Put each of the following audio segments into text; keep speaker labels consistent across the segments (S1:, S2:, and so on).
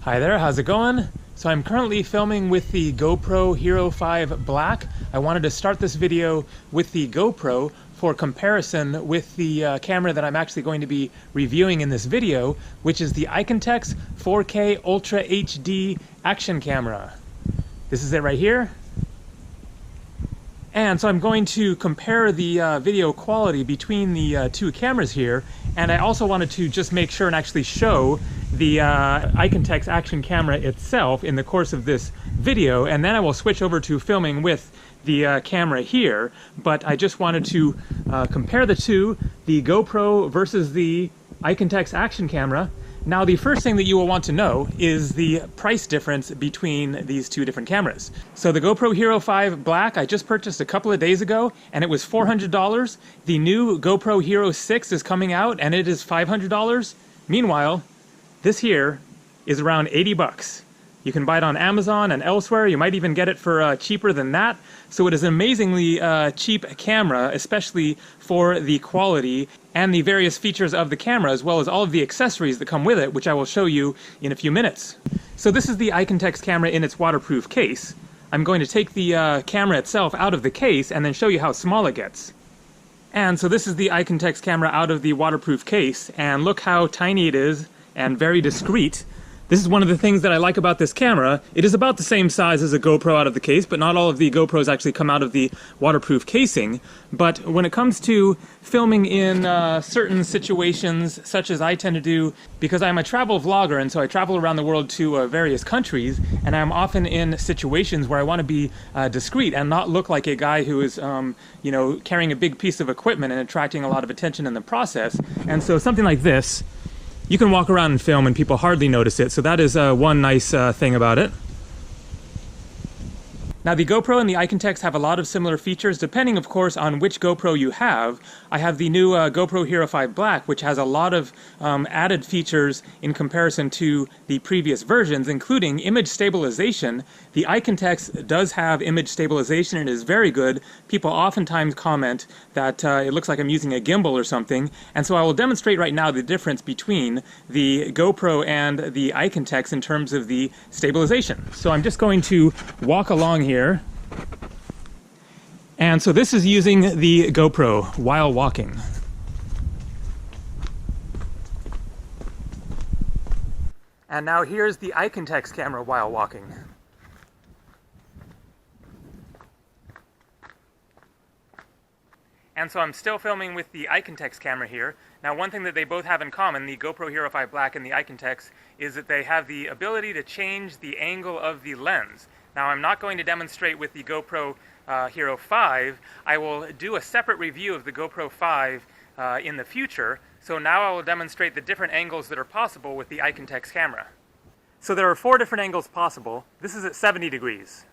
S1: Hi there, how's it going? So I'm currently filming with the GoPro Hero 5 Black. I wanted to start this video with the GoPro for comparison with the camera that I'm actually going to be reviewing in this video, which is the Iconntechs 4K Ultra HD action camera. This is it right here. And so I'm going to compare the video quality between the two cameras here, and I also wanted to just make sure and actually show the Iconntechs action camera itself in the course of this video, and then I will switch over to filming with the camera here. But I just wanted to compare the two, the GoPro versus the Iconntechs action camera. Now, the first thing that you will want to know is the price difference between these two different cameras. So the GoPro Hero 5 Black I just purchased a couple of days ago, and it was $400. The new GoPro Hero 6 is coming out, and it is $500. Meanwhile, this here is around 80 bucks. You can buy it on Amazon and elsewhere. You might even get it for cheaper than that. So it is an amazingly cheap camera, especially for the quality and the various features of the camera, as well as all of the accessories that come with it, which I will show you in a few minutes. So this is the Iconntechs camera in its waterproof case. I'm going to take the camera itself out of the case and then show you how small it gets. And so this is the Iconntechs camera out of the waterproof case, and look how tiny it is and very discreet. This is one of the things that I like about this camera. It is about the same size as a GoPro out of the case, but not all of the GoPros actually come out of the waterproof casing. But when it comes to filming in certain situations, such as I tend to do, because I'm a travel vlogger, and so I travel around the world to various countries, and I'm often in situations where I want to be discreet and not look like a guy who is, you know, carrying a big piece of equipment and attracting a lot of attention in the process. And so something like this, you can walk around and film and people hardly notice it, so that is one nice thing about it. Now, the GoPro and the Iconntechs have a lot of similar features, depending, of course, on which GoPro you have. I have the new GoPro Hero 5 Black, which has a lot of added features in comparison to the previous versions, including image stabilization. The Iconntechs does have image stabilization, and it is very good. People oftentimes comment that it looks like I'm using a gimbal or something, and so I will demonstrate right now the difference between the GoPro and the Iconntechs in terms of the stabilization. So I'm just going to walk along here. And so this is using the GoPro while walking. And now here's the Iconntechs camera while walking. And so I'm still filming with the Iconntechs camera here. Now, one thing that they both have in common, the GoPro Hero 5 Black and the Iconntechs, is that they have the ability to change the angle of the lens. Now, I'm not going to demonstrate with the GoPro Hero 5. I will do a separate review of the GoPro 5 in the future. So now I will demonstrate the different angles that are possible with the Iconntechs camera. So there are 4 different angles possible. This is at 70 degrees.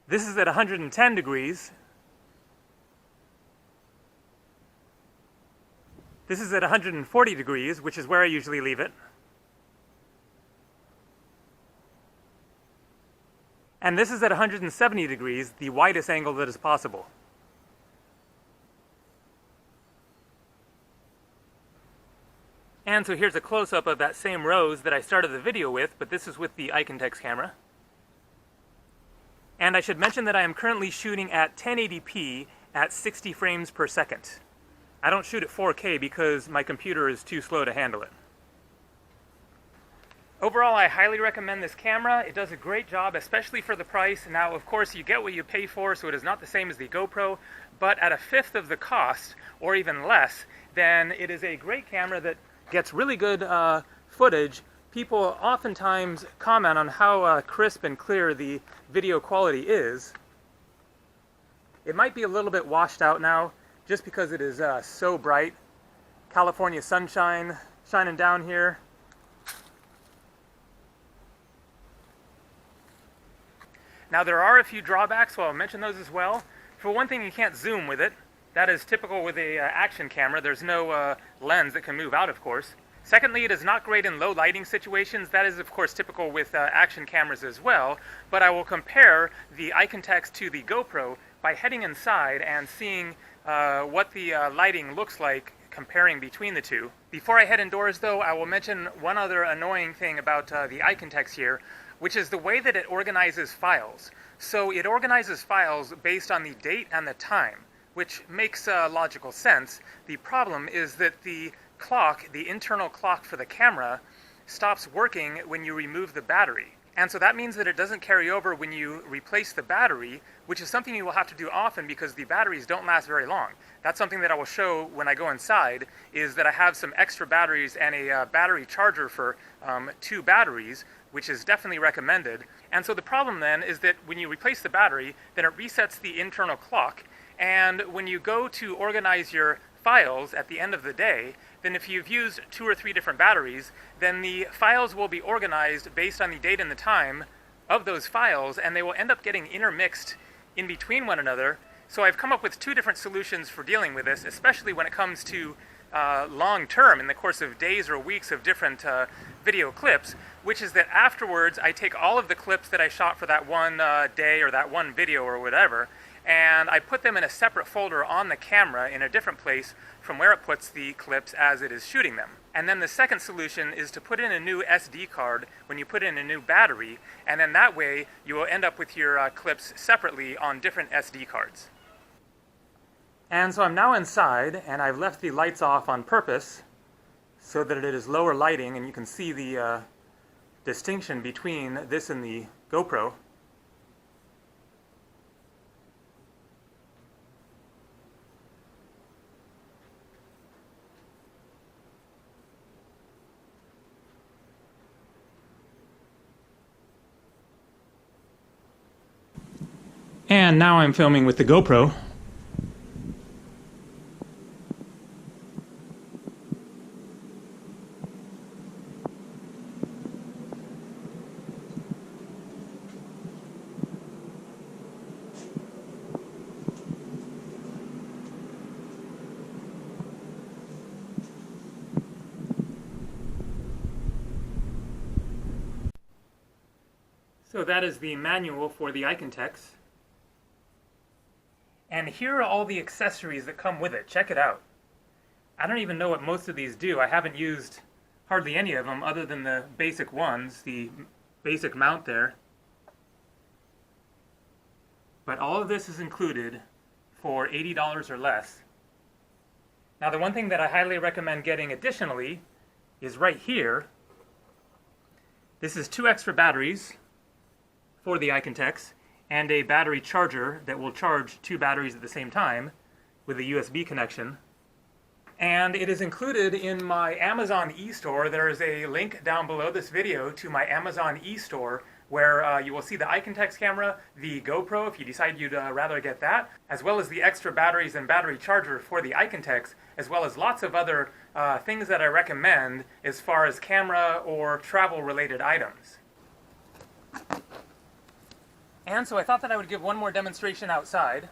S1: This is at 110 degrees. This is at 140 degrees, which is where I usually leave it. And this is at 170 degrees, the widest angle that is possible. And so here's a close-up of that same rose that I started the video with, but this is with the Iconntechs camera. And I should mention that I am currently shooting at 1080p at 60 frames per second. I don't shoot at 4K because my computer is too slow to handle it. Overall, I highly recommend this camera. It does a great job, especially for the price. Now, of course, you get what you pay for, so it is not the same as the GoPro, but at a fifth of the cost, or even less, then it is a great camera that gets really good footage. People oftentimes comment on how crisp and clear the video quality is. It might be a little bit washed out now, just because it is so bright. California sunshine shining down here. Now, there are a few drawbacks, so I'll mention those as well. For one thing, you can't zoom with it. That is typical with a action camera. There's no lens that can move out, of course. Secondly, it is not great in low lighting situations. That is, of course, typical with action cameras as well. But I will compare the Iconntechs to the GoPro by heading inside and seeing what the lighting looks like comparing between the two. Before I head indoors though, I will mention one other annoying thing about the Iconntechs here, which is the way that it organizes files. So it organizes files based on the date and the time, which makes logical sense. The problem is that the clock, the internal clock for the camera, stops working when you remove the battery. And so that means that it doesn't carry over when you replace the battery, which is something you will have to do often because the batteries don't last very long. That's something that I will show when I go inside, is that I have some extra batteries and a battery charger for 2 batteries, which is definitely recommended. And so the problem then is that when you replace the battery, then it resets the internal clock. And when you go to organize your files at the end of the day, then if you've used 2 or 3 different batteries, then the files will be organized based on the date and the time of those files, and they will end up getting intermixed in between one another. So I've come up with 2 different solutions for dealing with this, especially when it comes to long term, in the course of days or weeks of different video clips, which is that afterwards I take all of the clips that I shot for that one day or that one video or whatever, and I put them in a separate folder on the camera in a different place from where it puts the clips as it is shooting them. And then the second solution is to put in a new SD card when you put in a new battery, and then that way you will end up with your clips separately on different SD cards. And so I'm now inside, and I've left the lights off on purpose so that it is lower lighting, and you can see the distinction between this and the GoPro. And now I'm filming with the GoPro. So that is the manual for the Iconntechs. And here are all the accessories that come with it. Check it out. I don't even know what most of these do. I haven't used hardly any of them other than the basic ones, the basic mount there. But all of this is included for $80 or less. Now the one thing that I highly recommend getting additionally is right here. This is 2 extra batteries for the Iconntechs, and a battery charger that will charge 2 batteries at the same time with a USB connection. And it is included in my Amazon e-store. There is a link down below this video to my Amazon e-store where you will see the Iconntechs camera, the GoPro if you decide you'd rather get that, as well as the extra batteries and battery charger for the Iconntechs, as well as lots of other things that I recommend as far as camera or travel related items. And so I thought that I would give one more demonstration outside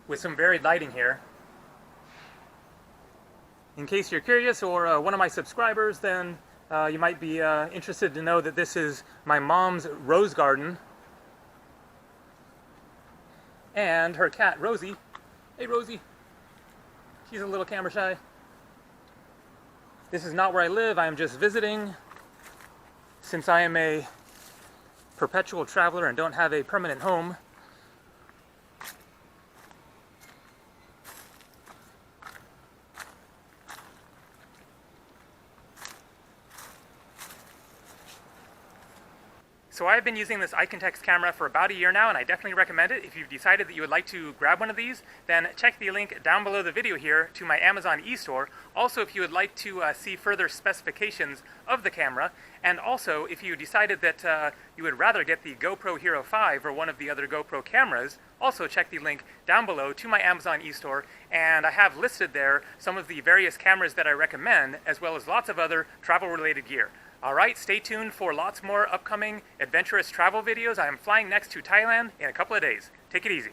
S1: with some varied lighting here. In case you're curious or one of my subscribers, then you might be interested to know that this is my mom's rose garden and her cat Rosie. Hey Rosie, she's a little camera shy. This is not where I live. I am just visiting since I am a perpetual traveler and don't have a permanent home. So I've been using this Iconntechs camera for about a year now, and I definitely recommend it. If you've decided that you would like to grab one of these, then check the link down below the video here to my Amazon e-store. Also, if you would like to see further specifications of the camera, and also if you decided that you would rather get the GoPro Hero 5 or one of the other GoPro cameras, also check the link down below to my Amazon e-store, and I have listed there some of the various cameras that I recommend, as well as lots of other travel-related gear. Alright, stay tuned for lots more upcoming adventurous travel videos. I am flying next to Thailand in a couple of days. Take it easy.